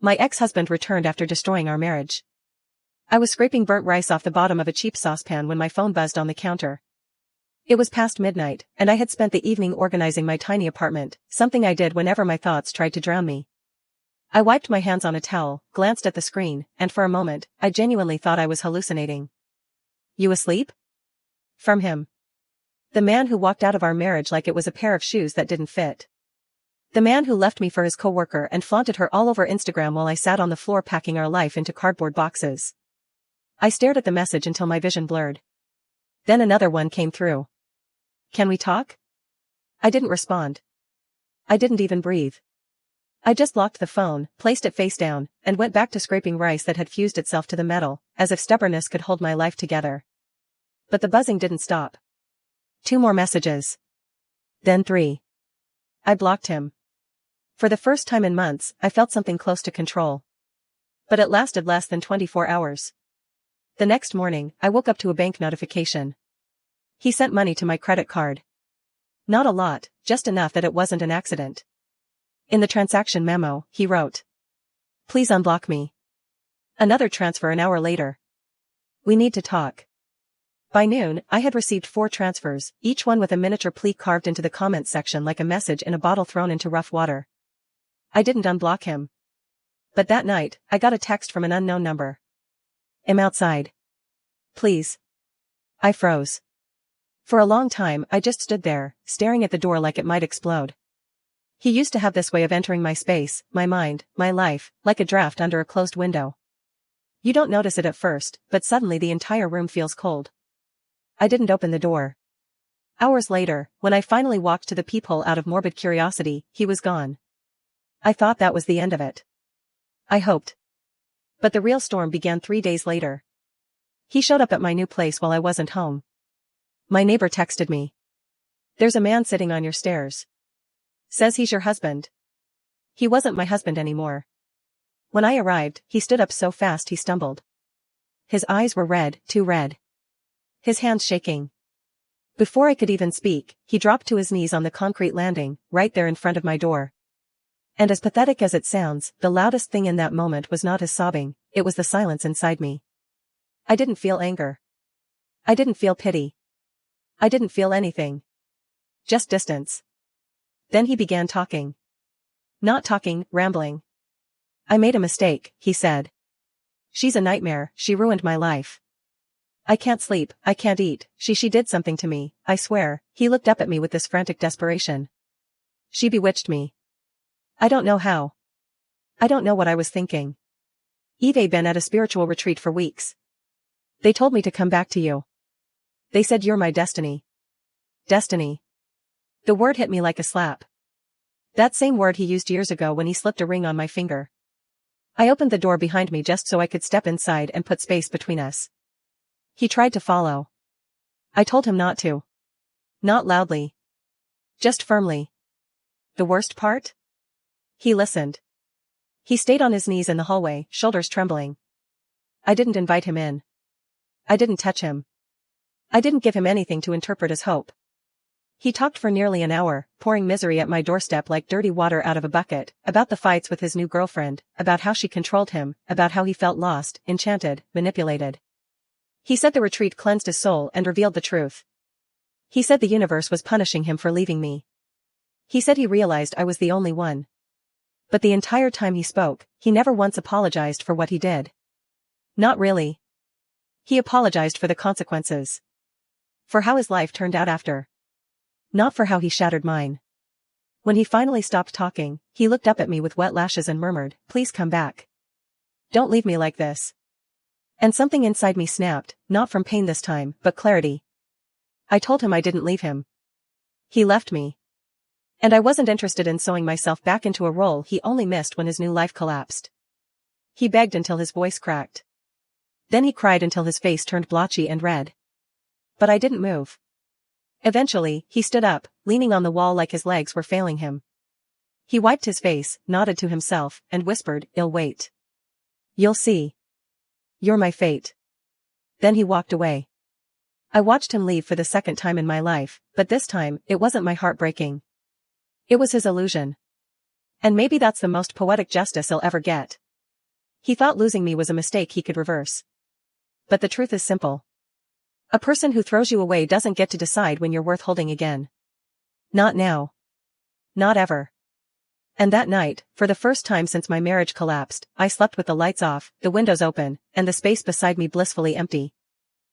My ex-husband returned after destroying our marriage. I was scraping burnt rice off the bottom of a cheap saucepan when my phone buzzed on the counter. It was past midnight, and I had spent the evening organizing my tiny apartment, something I did whenever my thoughts tried to drown me. I wiped my hands on a towel, glanced at the screen, and for a moment, I genuinely thought I was hallucinating. "You asleep?" From him. The man who walked out of our marriage like it was a pair of shoes that didn't fit. The man who left me for his coworker and flaunted her all over Instagram while I sat on the floor packing our life into cardboard boxes. I stared at the message until my vision blurred. Then another one came through. "Can we talk?" I didn't respond. I didn't even breathe. I just locked the phone, placed it face down, and went back to scraping rice that had fused itself to the metal, as if stubbornness could hold my life together. But the buzzing didn't stop. 2 more messages. Then 3. I blocked him. For the first time in months, I felt something close to control. But it lasted less than 24 hours. The next morning, I woke up to a bank notification. He sent money to my credit card. Not a lot, just enough that it wasn't an accident. In the transaction memo, he wrote, "Please unblock me." Another transfer an hour later. "We need to talk." By noon, I had received 4 transfers, each one with a miniature plea carved into the comments section like a message in a bottle thrown into rough water. I didn't unblock him. But that night, I got a text from an unknown number. "I'm outside. Please." I froze. For a long time, I just stood there, staring at the door like it might explode. He used to have this way of entering my space, my mind, my life, like a draft under a closed window. You don't notice it at first, but suddenly the entire room feels cold. I didn't open the door. Hours later, when I finally walked to the peephole out of morbid curiosity, he was gone. I thought that was the end of it. I hoped. But the real storm began 3 days later. He showed up at my new place while I wasn't home. My neighbor texted me. "There's a man sitting on your stairs. Says he's your husband." He wasn't my husband anymore. When I arrived, he stood up so fast he stumbled. His eyes were red, too red. His hands shaking. Before I could even speak, he dropped to his knees on the concrete landing, right there in front of my door. And as pathetic as it sounds, the loudest thing in that moment was not his sobbing, it was the silence inside me. I didn't feel anger. I didn't feel pity. I didn't feel anything. Just distance. Then he began talking. Not talking, rambling. "I made a mistake," he said. "She's a nightmare, she ruined my life. I can't sleep, I can't eat, she did something to me, I swear." He looked up at me with this frantic desperation. "She bewitched me. I don't know how. I don't know what I was thinking. I've been at a spiritual retreat for weeks. They told me to come back to you. They said you're my destiny." Destiny. The word hit me like a slap. That same word he used years ago when he slipped a ring on my finger. I opened the door behind me just so I could step inside and put space between us. He tried to follow. I told him not to. Not loudly. Just firmly. The worst part? He listened. He stayed on his knees in the hallway, shoulders trembling. I didn't invite him in. I didn't touch him. I didn't give him anything to interpret as hope. He talked for nearly an hour, pouring misery at my doorstep like dirty water out of a bucket, about the fights with his new girlfriend, about how she controlled him, about how he felt lost, enchanted, manipulated. He said the retreat cleansed his soul and revealed the truth. He said the universe was punishing him for leaving me. He said he realized I was the only one. But the entire time he spoke, he never once apologized for what he did. Not really. He apologized for the consequences. For how his life turned out after. Not for how he shattered mine. When he finally stopped talking, he looked up at me with wet lashes and murmured, "Please come back. Don't leave me like this." And something inside me snapped, not from pain this time, but clarity. I told him I didn't leave him. He left me. And I wasn't interested in sewing myself back into a role he only missed when his new life collapsed. He begged until his voice cracked. Then he cried until his face turned blotchy and red. But I didn't move. Eventually, he stood up, leaning on the wall like his legs were failing him. He wiped his face, nodded to himself, and whispered, "I'll wait. You'll see. You're my fate." Then he walked away. I watched him leave for the second time in my life, but this time, it wasn't my heart breaking. It was his illusion. And maybe that's the most poetic justice I'll ever get. He thought losing me was a mistake he could reverse. But the truth is simple. A person who throws you away doesn't get to decide when you're worth holding again. Not now. Not ever. And that night, for the first time since my marriage collapsed, I slept with the lights off, the windows open, and the space beside me blissfully empty.